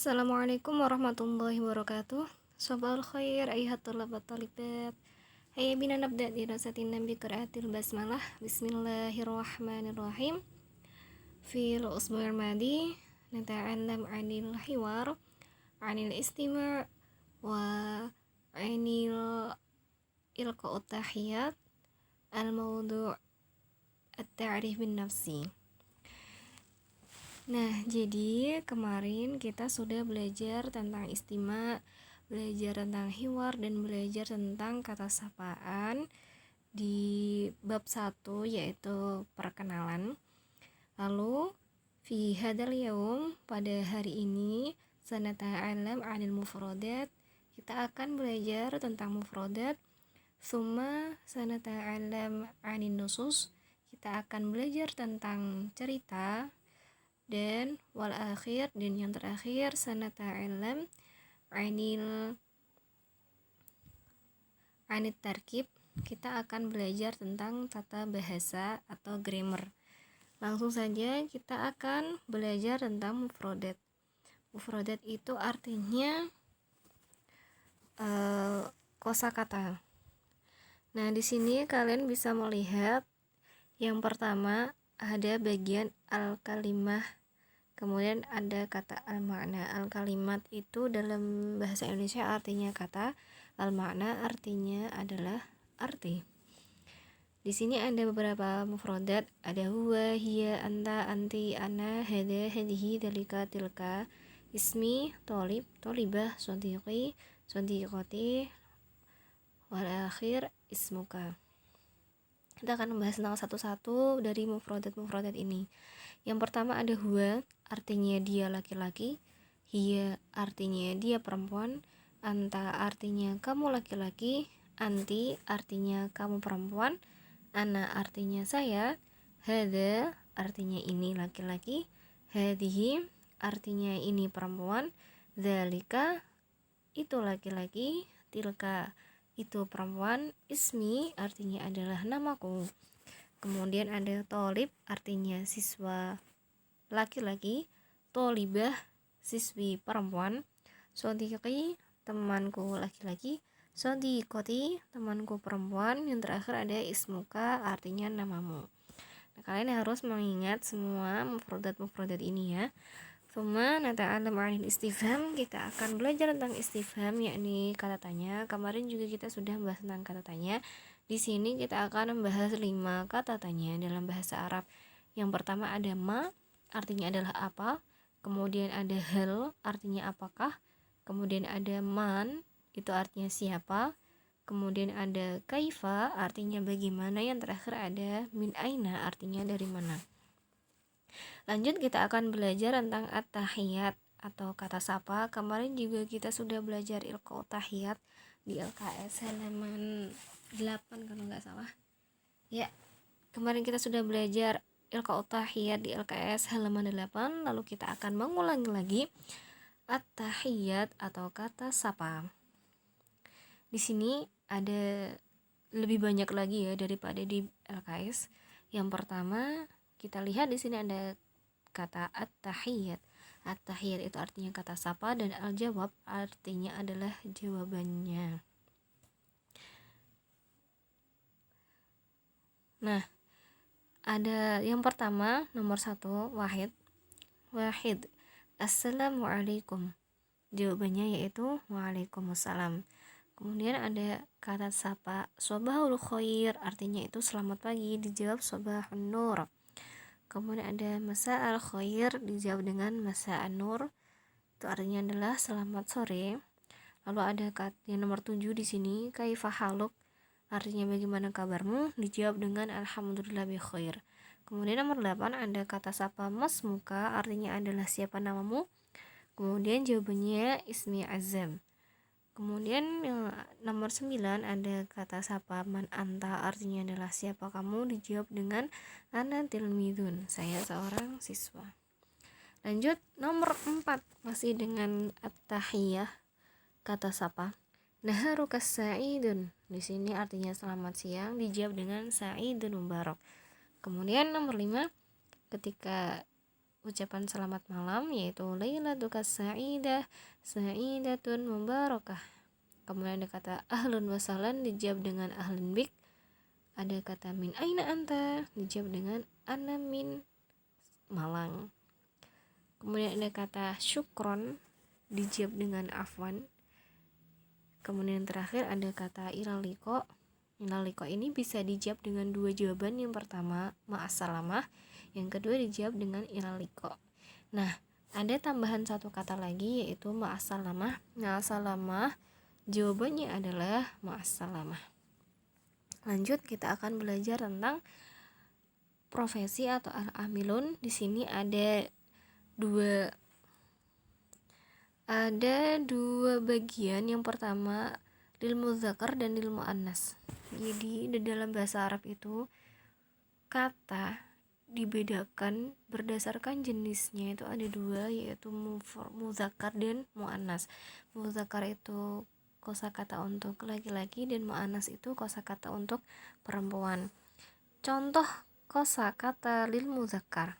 Assalamualaikum warahmatullahi wabarakatuh. Sabahul khair ayuhat talabat talibat. Hayya bina nabda dirasatin nabi qiraatil basmalah. Bismillahirrahmanirrahim. Fil usbu'il madi nata'allam 'anil hiwar, 'anil istima' wa 'anil ilqa'ut tahiyat. Al-mawdu' at-ta'rif bin nafsi. Nah, jadi kemarin kita sudah belajar tentang istima, belajar tentang hiwar, dan belajar tentang kata sapaan di bab 1 yaitu perkenalan. Lalu fi hadal yaum, pada hari ini, sanata'alam 'anil mufradat, kita akan belajar tentang mufradat. Summa sanata'alam 'anil nusus, kita akan belajar tentang cerita. Dan wal akhir, dan yang terakhir, sanata'alam 'anil tarkib, kita akan belajar tentang tata bahasa atau grammar. Langsung saja kita akan belajar tentang mufradat. Mufradat itu artinya kosakata. Nah, di sini kalian bisa melihat yang pertama ada bagian al-kalimah, kemudian ada kata al-makna. Al-kalimat itu dalam bahasa Indonesia artinya kata, al-makna artinya adalah arti. Di sini ada beberapa mufradat, ada huwa, hiya, anta, anti, ana, hada, hadihi, dalika, tilka, ismi, tolib, tolibah, sodiqi, sodiqoti, wal akhir ismuka. Kita akan membahas tentang satu-satu dari mufradat-mufradat ini. Yang pertama ada huwa, artinya dia laki-laki, hiya artinya dia perempuan, anta artinya kamu laki-laki, anti artinya kamu perempuan, ana artinya saya, hada artinya ini laki-laki, hadihi artinya ini perempuan, dzalika itu laki-laki, tilka itu perempuan, ismi artinya adalah namaku. Kemudian ada tolib artinya siswa laki-laki, tolibah siswi perempuan, sodiqi temanku laki-laki, sodiqoti temanku perempuan. Yang terakhir ada ismuka artinya namamu. Nah, kalian harus mengingat semua mufradat-mufradat ini ya. Suma nata'alam 'anil istifham, kita akan belajar tentang istifham, yakni kata tanya. Kemarin juga kita sudah membahas tentang kata tanya. Di sini kita akan membahas 5 kata tanya dalam bahasa Arab. Yang pertama ada ma, artinya adalah apa. Kemudian ada hal, artinya apakah. Kemudian ada man, itu artinya siapa. Kemudian ada kaifa, artinya bagaimana. Yang terakhir ada min aina, artinya dari mana. Lanjut kita akan belajar tentang at-tahiyat atau kata sapa. Kemarin juga kita sudah belajar ilqa'ut tahiyat di LKS halaman 8 kalau nggak salah. Ya, kemarin kita sudah belajar ilqa'ut tahiyat di LKS halaman 8. Lalu kita akan mengulangi lagi at-tahiyat atau kata sapa. Di sini ada lebih banyak lagi ya daripada di LKS. Yang pertama kita lihat di sini ada kata at-tahiyat. At-tahiyat itu artinya kata sapa, dan al-jawab artinya adalah jawabannya. Nah, ada yang pertama nomor 1 wahid. Wahid, assalamualaikum. Jawabannya yaitu waalaikumsalam. Kemudian ada kata sapa sabahul khair, artinya itu selamat pagi, dijawab sabahun nur. Kemudian ada masa al khair, dijawab dengan masa an nur, itu artinya adalah selamat sore. Lalu ada kata yang nomor 7 di sini, kaifa haluk, artinya bagaimana kabarmu, dijawab dengan alhamdulillah bi khair. Kemudian nomor 8 ada kata sapa masmuka, artinya adalah siapa namamu. Kemudian jawabannya ismi azam. Kemudian yang nomor 9 ada kata sapa man anta, artinya adalah siapa kamu, dijawab dengan ana tilmidun, saya seorang siswa. Lanjut nomor 4 masih dengan at-tahiyah kata sapa. Naharuka sa'idun, di sini artinya selamat siang, dijawab dengan sa'idun mubarak. Kemudian nomor 5 ketika ucapan selamat malam, yaitu lailatuka sa'idah, sa'idatun mubarakah. Kemudian ada kata ahlun wa sahlan, dijawab dengan ahlun bik. Ada kata min aina anta, dijawab dengan ana min Malang. Kemudian ada kata syukron, dijawab dengan afwan. Kemudian terakhir ada kata ilaliko. Ilaliko ini bisa dijawab dengan dua jawaban. Yang pertama ma'assalamah, yang kedua dijawab dengan ilaliko. Nah, ada tambahan satu kata lagi, yaitu ma'assalamah. Ma'assalamah jawabannya adalah ma'assalamah. Lanjut, kita akan belajar tentang profesi atau al-amilun. Di sini ada dua bagian. Yang pertama lil muzakkar dan lil muannas. Jadi di dalam bahasa Arab itu kata dibedakan berdasarkan jenisnya, itu ada dua, yaitu muzakkar dan muannas. Muzakkar itu kosakata untuk laki-laki dan muannas itu kosakata untuk perempuan. Contoh kosakata lil muzakkar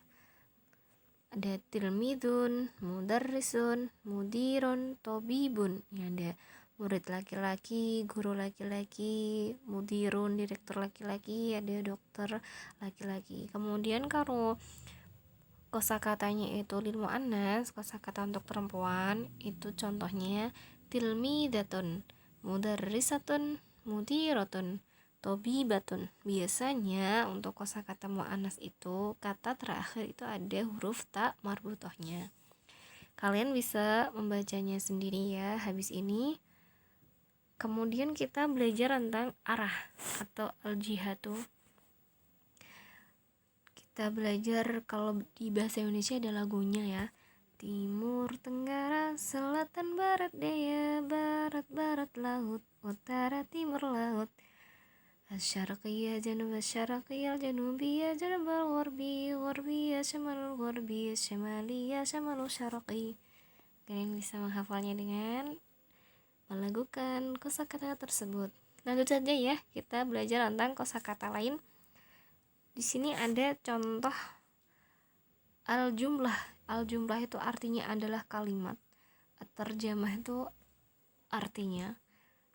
ada tilmidun, mudarrisun, mudirun, tobibun. Ya, ada murid laki-laki, guru laki-laki, mudirun, direktur laki-laki, ada dokter laki-laki. Kemudian kalau kosakatanya itu lil muannas, kosakata untuk perempuan, itu contohnya tilmidatun, mudarrisatun, mudiratun, tobibatun. Biasanya untuk kosakata muannas itu kata terakhir itu ada huruf ta marbutohnya. Kalian bisa membacanya sendiri ya habis ini. Kemudian kita belajar tentang arah atau al-jihatu. Kita belajar, kalau di bahasa Indonesia ada lagunya ya. Timur, tenggara, selatan, barat, daya, barat, barat, laut, utara, timur, laut. Asyarqiyah, janub, asyarqiyah, janubiyah, janub, al-gharbiyah, gharbiyah, shamal, gharbiyah, shamaliyah, shamal, syarqi. Kalian bisa menghafalnya dengan melakukan kosakata tersebut. Lanjut saja ya, kita belajar tentang kosakata lain. Di sini ada contoh al-jumlah. Al-jumlah itu artinya adalah kalimat. At-tarjamah itu artinya,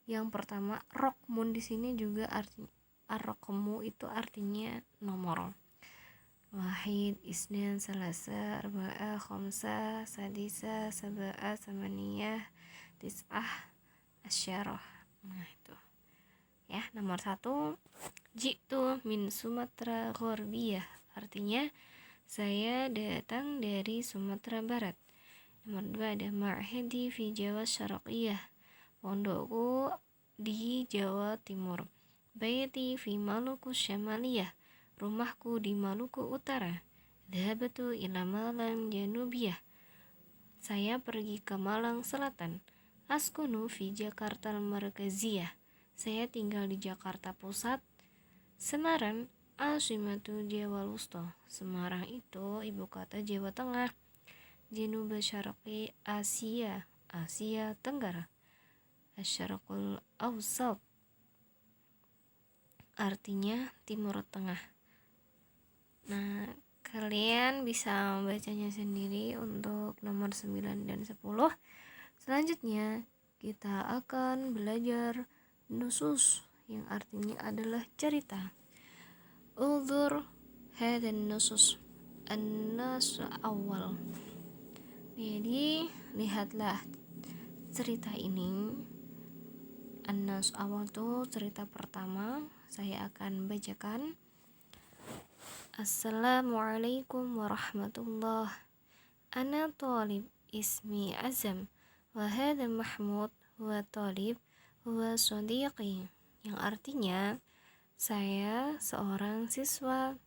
yang pertama rokmun, di sini juga artinya ar-rokmu itu artinya nomor. Wahid, isnan, salasa, arba'ah, khamsah, sadisa, sab'ah, samaniyah, tis'ah, asyarah. Nah itu ya. Nomor 1, jitu min Sumatera Gharbiyah, artinya saya datang dari Sumatera Barat. Nomor 2 ada ma'hidi fi Jawa Syarqiyah, pondokku di Jawa Timur. Baiti fi Maluku Syamaliyah, rumahku di Maluku Utara. Dhahabatu ila Malang Janubiyah, saya pergi ke Malang Selatan. Askunu fi Jakarta Markaziyah, saya tinggal di Jakarta Pusat. Semarang Asimatu Jawa Wusta, Semarang itu ibu kota Jawa Tengah. Januba Syarqi Asia, Asia Tenggara. Asyarqul Awsat, artinya Timur Tengah. Nah, kalian bisa membacanya sendiri untuk nomor 9 dan 10. Selanjutnya kita akan belajar nusus, yang artinya adalah cerita. Uzur hadan nusus an-nas awal. Jadi lihatlah cerita ini. An-nas awal itu cerita pertama. Saya akan bacakan. Assalamualaikum warahmatullahi. Ana talib ismi Azam wa hadha Mahmud wa talib wa sadiqi, yang artinya saya seorang siswa,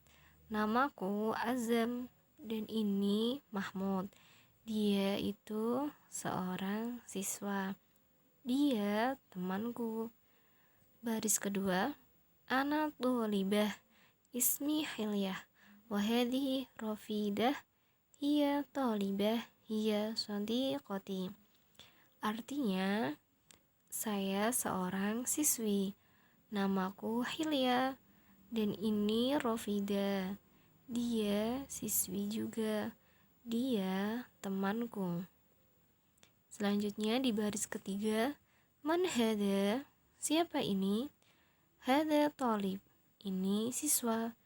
namaku Azam, dan ini Mahmud, dia itu seorang siswa, dia temanku. Baris kedua, ana thalibah ismi Hilyah wa hadhihi Rafidah, hiya thalibah, hiya sadiqati, artinya saya seorang siswi, namaku Hilyah, dan ini Rafida, dia siswi juga. dia temanku. Selanjutnya di baris ketiga, man hada, siapa ini? Hada talib, ini siswa.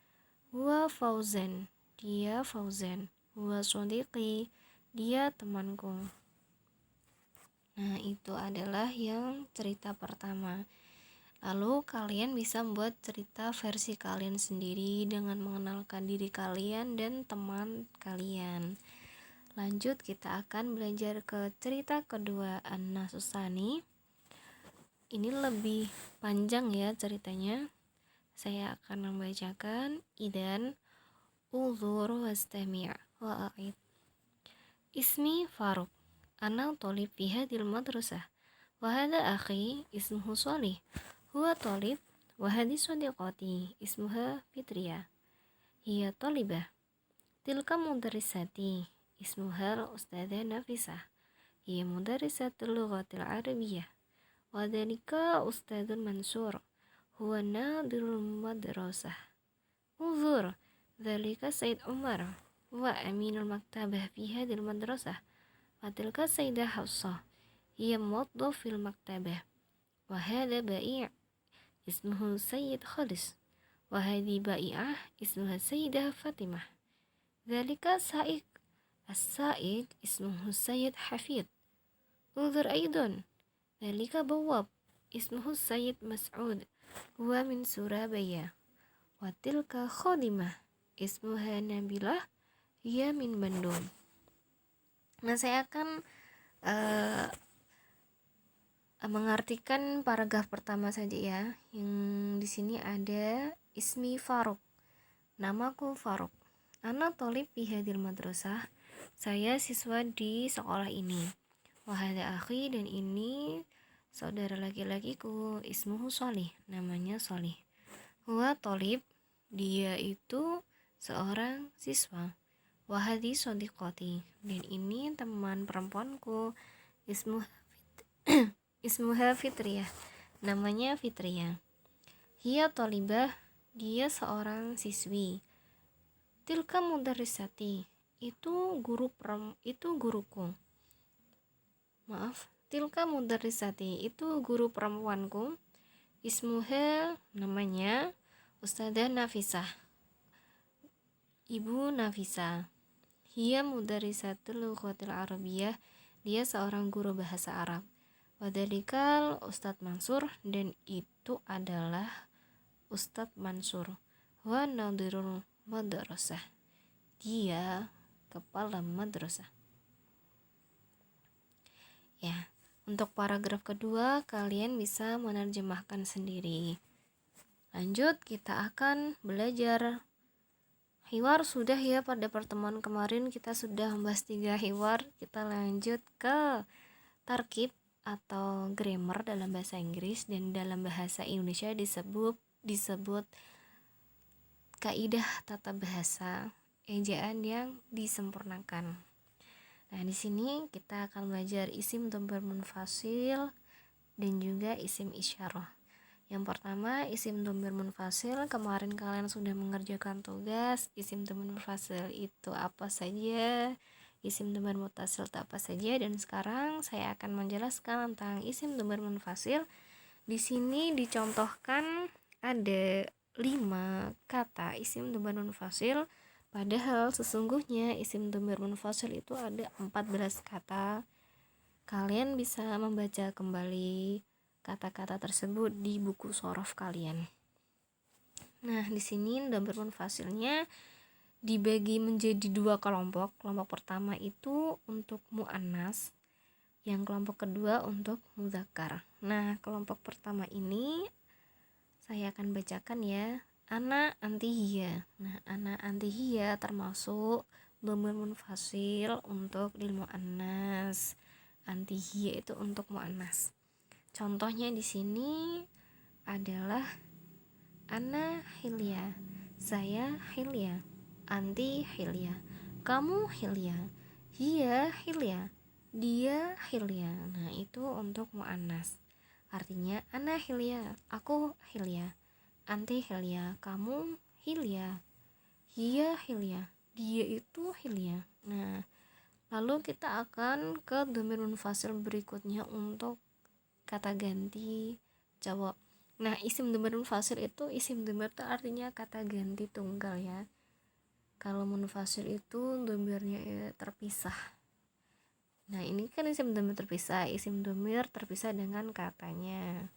Huwa Fauzan, dia Fauzan. Huwa sodiqi, dia temanku. Nah, itu adalah yang cerita pertama. Lalu kalian bisa membuat cerita versi kalian sendiri dengan mengenalkan diri kalian dan teman kalian. Lanjut, kita akan belajar ke cerita kedua, An-Nasusani. Ini lebih panjang ya ceritanya. Saya akan membacakan. Idan uzur wastami' wa'id. Ismi Faruk. Ana talib fi hadhil madrasah. Wa hadha akhi ismuhu Salih. Huwa talib wa hadhi sadiqati ismuha Fitriya. Hiya talibah. Tilka mudarrisati ismuha Ustadzah Nafisah. Hiya mudarrisatul lughatil arabiyyah. Wa dhalika Ustadzun Mansur. Huwa nadirul madrasah. Uzur, dhalika Said Umar. Huwa aminul maktabah fi hadhil madrasah. Wa tilka Sayyidah Hafsah. Hiya muwaddaf fil maktabah. Wa hadha ba'i' ismuhu Sayyid Khalis. Wa hadhi ba'i'ah ismuha Sayyidah Fatimah. Dhalika Sa'id. As-Sa'id ismuhu Sayyid Hafid. Uzur aidan. Dhalika Bawwab ismuhu Sayyid Mas'ud. Huwa min Surabaya. Wa tilka khadimah ismuha Nabilah. Hiya min Bandung. Nah, saya akan mengartikan paragraf pertama saja ya. Yang di sini ada ismi Faruk. Namaku Faruk. Ana thalib fi hadhil madrasah. Saya siswa di sekolah ini. Wa hadha akhi, dan ini saudara laki-lakiku. Ismuhu Salih, namanya Salih. Huwa thalib, dia itu seorang siswa. Wa hadhi sadiqati, dan ini teman perempuanku. Ismuha Fitriyah, namanya Fitriyah. Hiya talibah, dia seorang siswi. Tilka mudarrisati, itu guruku. Maaf, tilka mudarrisati, itu guru perempuanku. Ismuha, namanya Ustadzah Nafisah, Ibu Nafisah. Hiya mudarrisatul lughatil arabiyyah, dia seorang guru bahasa Arab. Wadalikal Ustadz Mansur, dan itu adalah Ustadz Mansur. Wa nadirul madrasah, dia kepala madrasah. Ya, untuk paragraf kedua kalian bisa menerjemahkan sendiri. Lanjut, kita akan belajar hiwar. Sudah ya, pada pertemuan kemarin kita sudah membahas 3 hiwar. Kita lanjut ke tarkib atau grammar dalam bahasa Inggris, dan dalam bahasa Indonesia disebut kaidah tata bahasa, ejaan yang disempurnakan. Nah, di sini kita akan belajar isim dhamir munfasil dan juga isim isyarah. Yang pertama, isim dhamir munfasil. Kemarin kalian sudah mengerjakan tugas isim dhamir munfasil itu apa saja, isim dhamir muttasil itu apa saja, dan sekarang saya akan menjelaskan tentang isim dhamir munfasil. Di sini dicontohkan ada 5 kata isim dhamir munfasil, padahal sesungguhnya isim dhamir munfasil itu ada 14 kata. Kalian bisa membaca kembali kata-kata tersebut di buku shorof kalian. Nah, di sini dhamir munfasilnya dibagi menjadi 2 kelompok. Kelompok pertama itu untuk muannas, yang kelompok kedua untuk mudzakkar. Nah, kelompok pertama ini saya akan bacakan ya. Ana anti hiya. Nah, ana anti hiya termasuk dhamir munfasil untuk lil muannas. Anti hiya itu untuk muannas. Contohnya di sini adalah ana hilya, saya hilya. Anti hilya, kamu hilya. Hiya hilya, dia hilya. Nah, itu untuk muannas. Artinya ana hilya, aku hilya. Anti hilya, kamu hilya. Hiya hilya, dia itu hilyah. Nah, lalu kita akan ke dhamir munfasil berikutnya untuk kata ganti cowok. Nah, isim dhamir munfasil itu, isim dhamir itu artinya kata ganti tunggal ya. Kalau munfasil itu dhamirnya terpisah. Nah, ini kan isim dhamir terpisah, isim dhamir terpisah dengan katanya.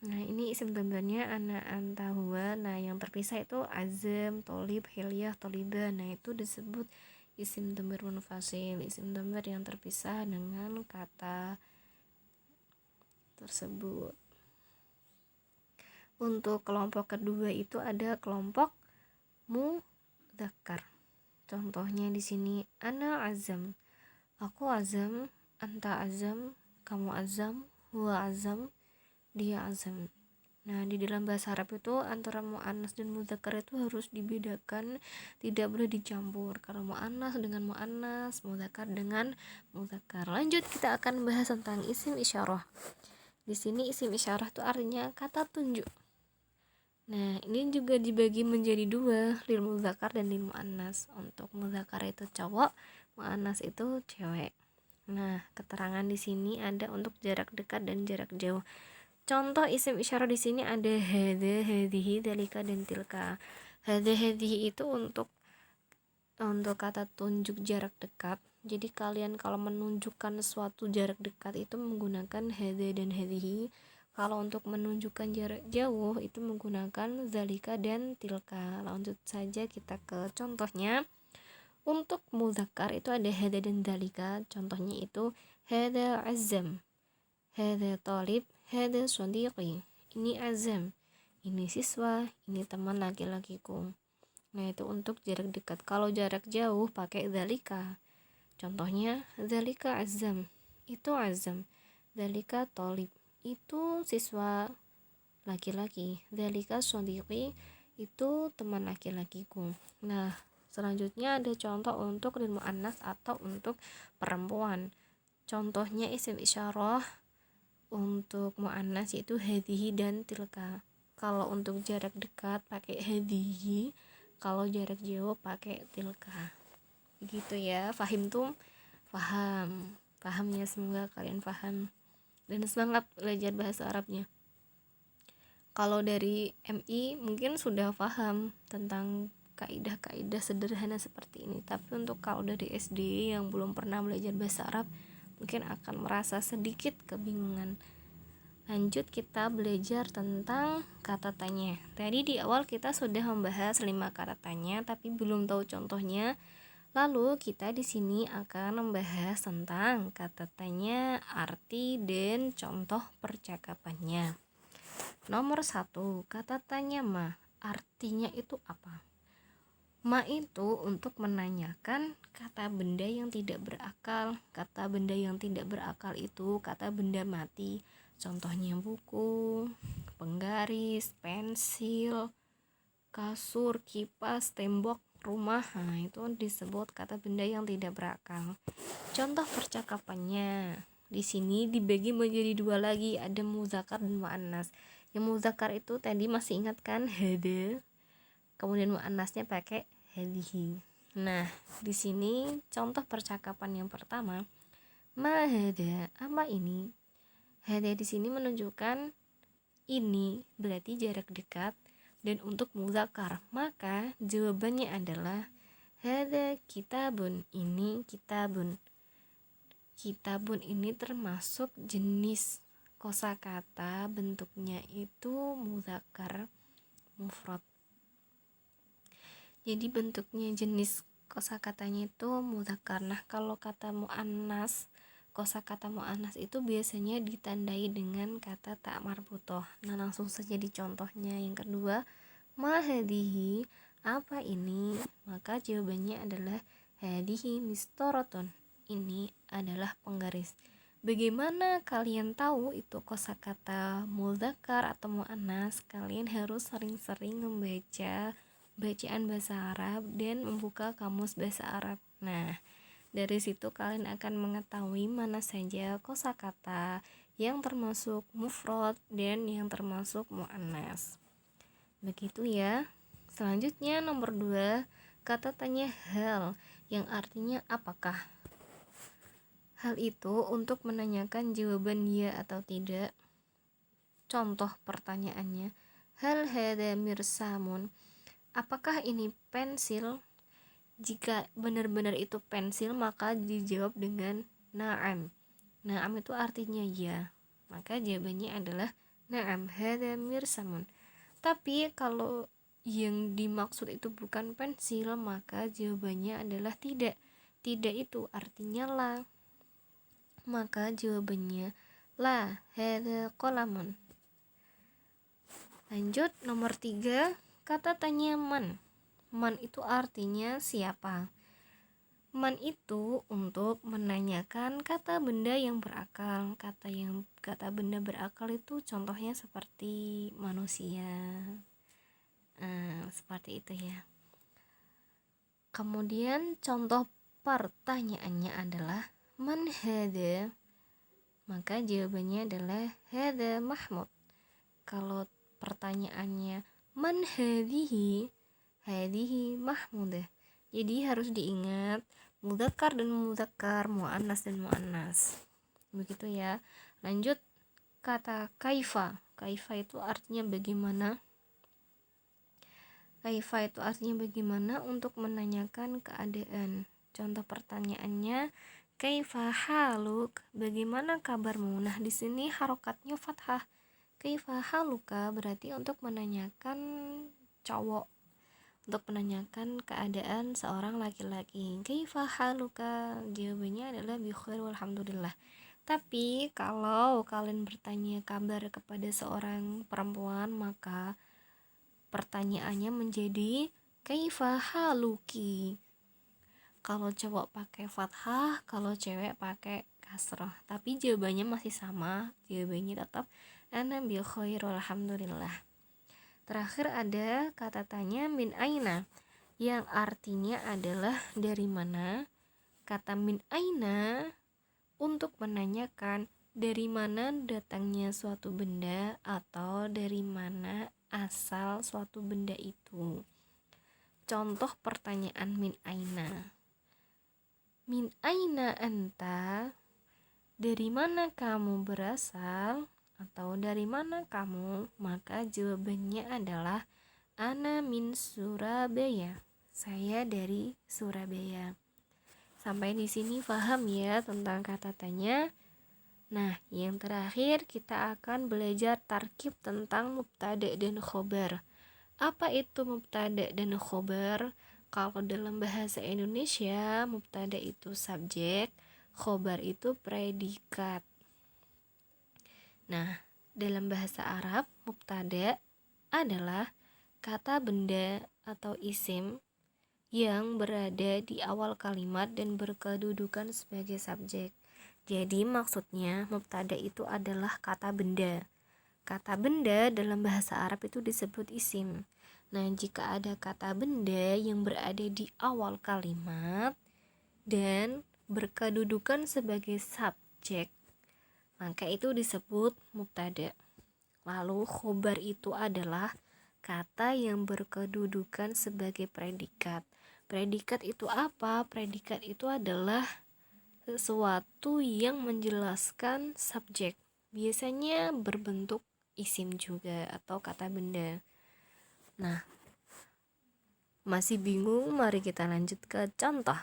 Nah, ini isim dhamirnya ana, anta, huwa. Nah, yang terpisah itu azam, tolib, hilyah, tolibah. Nah, itu disebut isim dhamir munfasil, isim dhamir yang terpisah dengan kata tersebut. Untuk kelompok kedua itu ada kelompok mudzakkar. Contohnya di sini ana azam, aku azam, anta azam, kamu azam, huwa azam, dia azam. Nah, di dalam bahasa Arab itu antara muannas dan mudzakkar itu harus dibedakan, tidak boleh dicampur. Kalau muannas dengan muannas, mudzakkar dengan mudzakkar. Lanjut, kita akan bahas tentang isim isyarah. Di sini isim isyarah itu artinya kata tunjuk. Nah, ini juga dibagi menjadi dua, lil mudzakkar dan lil muannas. Untuk mudzakkar itu cowok, muannas itu cewek. Nah, keterangan di sini ada untuk jarak dekat dan jarak jauh. Contoh isim isyarah di sini ada hadza, hadhihi, dzalika, dan tilka. Hadza, hadhihi itu untuk kata tunjuk jarak dekat. Jadi kalian kalau menunjukkan suatu jarak dekat itu menggunakan hadza dan hadhihi. Kalau untuk menunjukkan jarak jauh itu menggunakan dzalika dan tilka. Lanjut saja kita ke contohnya. Untuk mudzakkar itu ada hadza dan dzalika. Contohnya itu hadza azam, hadza talib, hadza shadiqi. Ini azam, ini siswa, ini teman laki-lakiku. Nah, itu untuk jarak dekat. Kalau jarak jauh pakai dzalika. Contohnya dzalika azam, itu azam. Dzalika talib, itu siswa laki-laki. Dzalika shadiqi, itu teman laki-lakiku. Nah, selanjutnya ada contoh untuk lil muannas atau untuk perempuan. Contohnya isim isyarah untuk muannas itu hadhihi dan tilka. Kalau untuk jarak dekat pakai hadhihi, kalau jarak jauh pakai tilka. Begitu ya, fahim tuh? Paham ya, semoga kalian paham dan semangat belajar bahasa Arabnya. Kalau dari MI mungkin sudah paham tentang kaidah-kaidah sederhana seperti ini, tapi untuk kalau dari SD yang belum pernah belajar bahasa Arab mungkin akan merasa sedikit kebingungan. Lanjut, kita belajar tentang kata tanya. Tadi di awal kita sudah membahas 5 kata tanya tapi belum tahu contohnya. Lalu kita di sini akan membahas tentang kata tanya, arti dan contoh percakapannya. Nomor 1, kata tanya ma. Artinya itu apa? Ma itu untuk menanyakan kata benda yang tidak berakal. Kata benda yang tidak berakal itu kata benda mati. Contohnya buku, penggaris, pensil, kasur, kipas, tembok, rumah. Nah, itu disebut kata benda yang tidak berakal. Contoh percakapannya di sini dibagi menjadi 2 lagi, ada mudzakkar dan muannas. Yang mudzakkar itu tadi masih ingat kan, hada. Kemudian muannasnya pakai hadhihi. Nah, di sini contoh percakapan yang pertama, ma hada, apa ini? Hada di sini menunjukkan ini berarti jarak dekat dan untuk mudzakkar, maka jawabannya adalah hada kitabun, ini kitabun. Kitabun ini termasuk jenis kosakata, bentuknya itu mudzakkar mufrad. Jadi bentuknya jenis kosakatanya itu mudzakkar. Nah, kalau kata muannas, kosakata muannas itu biasanya ditandai dengan kata tak marbutoh. Nah, langsung saja di contohnya. Yang kedua, ma hadihi, apa ini? Maka jawabannya adalah hadihi mistoraton, ini adalah penggaris. Bagaimana kalian tahu itu kosakata mudzakkar atau muannas? Kalian harus sering-sering membaca bacaan bahasa Arab dan membuka kamus bahasa Arab. Nah, dari situ kalian akan mengetahui mana saja kosakata yang termasuk mufrad dan yang termasuk muannas. Begitu ya. Selanjutnya nomor 2, kata tanya hal yang artinya apakah. Hal itu untuk menanyakan jawaban ya atau tidak. Contoh pertanyaannya, hal hada mirsamun, apakah ini pensil? Jika benar-benar itu pensil, maka dijawab dengan na'am. Na'am itu artinya ya, maka jawabannya adalah na'am hada mirsamun. Tapi kalau yang dimaksud itu bukan pensil, maka jawabannya adalah tidak. Tidak itu artinya la, maka jawabannya la hada qalamun. Lanjut nomor 3, kata tanya man. Man itu artinya siapa. Man itu untuk menanyakan kata benda yang berakal. Kata benda berakal itu contohnya seperti manusia. Seperti itu ya. Kemudian contoh pertanyaannya adalah man hada, maka jawabannya adalah hada Mahmud. Kalau pertanyaannya man hadihi, hadihi Mahmudah. Jadi harus diingat mudzakkar dan mudzakkar, muannas dan muannas. Begitu ya. Lanjut kata kaifa. Kaifa itu artinya bagaimana. Kaifa itu artinya bagaimana untuk menanyakan keadaan. Contoh pertanyaannya kaifa haluk, bagaimana kabarmu. Nah, di sini harokatnya fathah. Kaifa haluka berarti untuk menanyakan cowok, untuk menanyakan keadaan seorang laki-laki. Kaifa haluka, jawabannya adalah bi khair walhamdulillah. Tapi kalau kalian bertanya kabar kepada seorang perempuan, maka pertanyaannya menjadi kaifa haluki. Kalau cowok pakai fathah, kalau cewek pakai kasrah. Tapi jawabannya masih sama, jawabannya tetap ana bi khair walhamdulillah. Terakhir ada kata tanya min aina, yang artinya adalah dari mana. Kata min aina untuk menanyakan dari mana datangnya suatu benda atau dari mana asal suatu benda itu. Contoh pertanyaan min aina. Min aina anta, dari mana kamu berasal atau dari mana kamu, maka jawabannya adalah ana min Surabaya, saya dari Surabaya. Sampai di sini paham ya tentang kata tanya. Nah, yang terakhir kita akan belajar tarkib tentang mubtada dan khobar. Apa itu mubtada dan khobar? Kalau dalam bahasa Indonesia, mubtada itu subjek, khobar itu predikat. Nah, dalam bahasa Arab, mubtada adalah kata benda atau isim yang berada di awal kalimat dan berkedudukan sebagai subjek. Jadi maksudnya mubtada itu adalah kata benda. Kata benda dalam bahasa Arab itu disebut isim. Nah, jika ada kata benda yang berada di awal kalimat dan berkedudukan sebagai subjek, maka itu disebut mubtada. Lalu khobar itu adalah kata yang berkedudukan sebagai predikat. Predikat itu apa? Predikat itu adalah sesuatu yang menjelaskan subjek. Biasanya berbentuk isim juga atau kata benda. Nah, masih bingung? Mari kita lanjut ke contoh.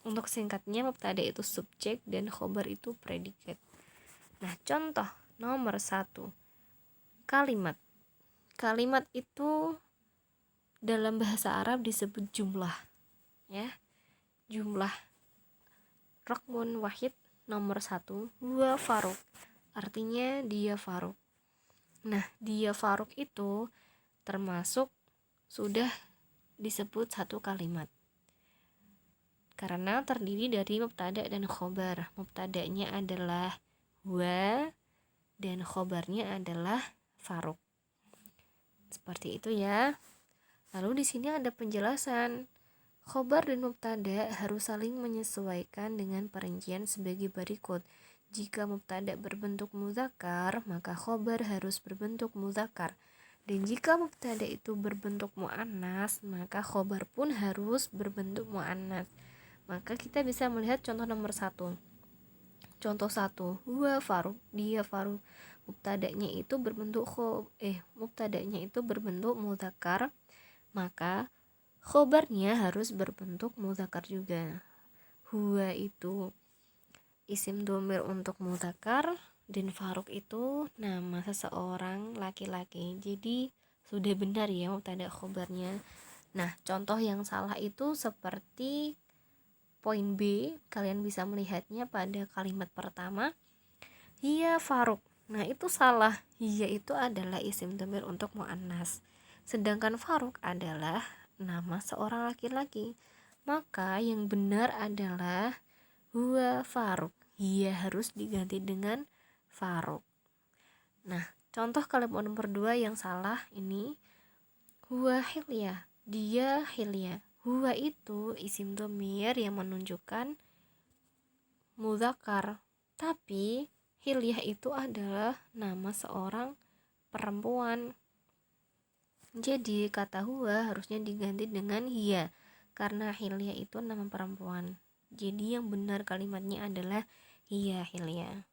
Untuk singkatnya, mubtada itu subjek dan khobar itu predikat. Nah, contoh nomor 1, kalimat. Kalimat itu dalam bahasa Arab disebut jumlah, ya. Jumlah raqmun wahid, nomor 1, huwa faruk, artinya dia faruk. Nah, dia faruk itu termasuk sudah disebut satu kalimat karena terdiri dari mubtada dan khobar. Mubtadanya adalah huwa dan khobarnya adalah faruk. Seperti itu ya. Lalu di sini ada penjelasan. Khobar dan mubtada harus saling menyesuaikan dengan perincian sebagai berikut. Jika mubtada berbentuk mudzakkar, maka khobar harus berbentuk mudzakkar. Dan jika mubtada itu berbentuk muannas, maka khobar pun harus berbentuk muannas. Maka kita bisa melihat contoh nomor 1. Contoh 1, huwa Faruk, dia Faruk. Mubtadanya itu berbentuk mudzakkar, maka khobarnya harus berbentuk mudzakkar juga. Huwa itu isim dhamir untuk mudzakkar, dan Faruk itu nama seseorang laki-laki. Jadi sudah benar ya mubtada khobarnya. Nah, contoh yang salah itu seperti poin B, kalian bisa melihatnya pada kalimat pertama, hiya Faruk. Nah, itu salah. Hiya itu adalah isim dhamir untuk muannas, sedangkan Faruk adalah nama seorang laki-laki. Maka yang benar adalah huwa Faruk. Hiya harus diganti dengan Faruk. Nah, contoh kalimat nomor 2 yang salah ini, huwa Hilya, dia Hilya. Huwa itu isim dhamir yang menunjukkan mudzakkar, tapi Hilyah itu adalah nama seorang perempuan. Jadi kata huwa harusnya diganti dengan hiya, karena Hilyah itu nama perempuan. Jadi yang benar kalimatnya adalah hiya Hilyah.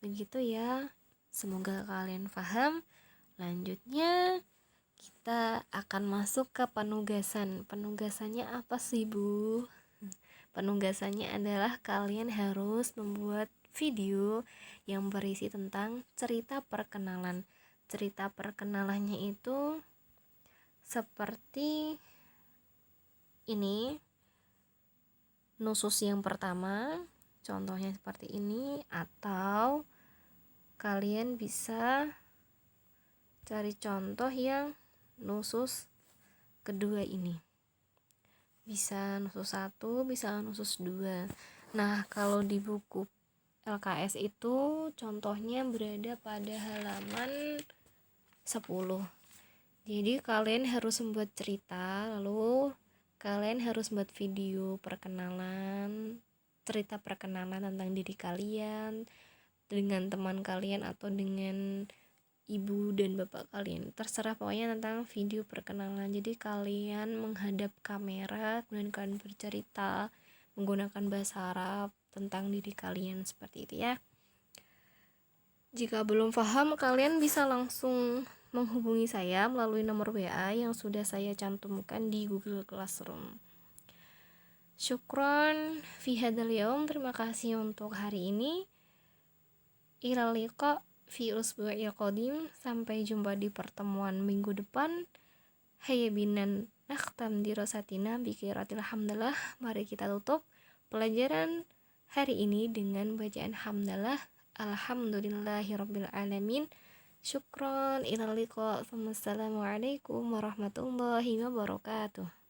Begitu ya, semoga kalian paham. Lanjutnya kita akan masuk ke penugasan. Penugasannya apa sih, Bu? Penugasannya adalah kalian harus membuat video yang berisi tentang cerita perkenalan. Cerita perkenalannya itu seperti ini. Nusus yang pertama, contohnya seperti ini, atau kalian bisa cari contoh yang nusus kedua ini. Bisa nusus 1, bisa nusus 2. Nah, kalau di buku LKS itu contohnya berada pada halaman 10. Jadi kalian harus membuat cerita, lalu kalian harus membuat video perkenalan, cerita perkenalan tentang diri kalian dengan teman kalian atau dengan ibu dan bapak kalian, terserah, pokoknya tentang video perkenalan. Jadi kalian menghadap kamera, kemudian kalian bercerita menggunakan bahasa Arab tentang diri kalian, seperti itu ya. Jika belum paham, kalian bisa langsung menghubungi saya melalui nomor WA yang sudah saya cantumkan di Google Classroom. Syukron fi hadzal yaum, terima kasih untuk hari ini. Ilal liqa fi usbu'il qadim, sampai jumpa di pertemuan minggu depan. Hayya binan nakhtam dirasatina bi qiraatil hamdalah. Mari kita tutup pelajaran hari ini dengan bacaan hamdalah. Alhamdulillahirabbil alamin. Syukron, ilal liqa. Wassalamualaikum warahmatullahi wabarakatuh.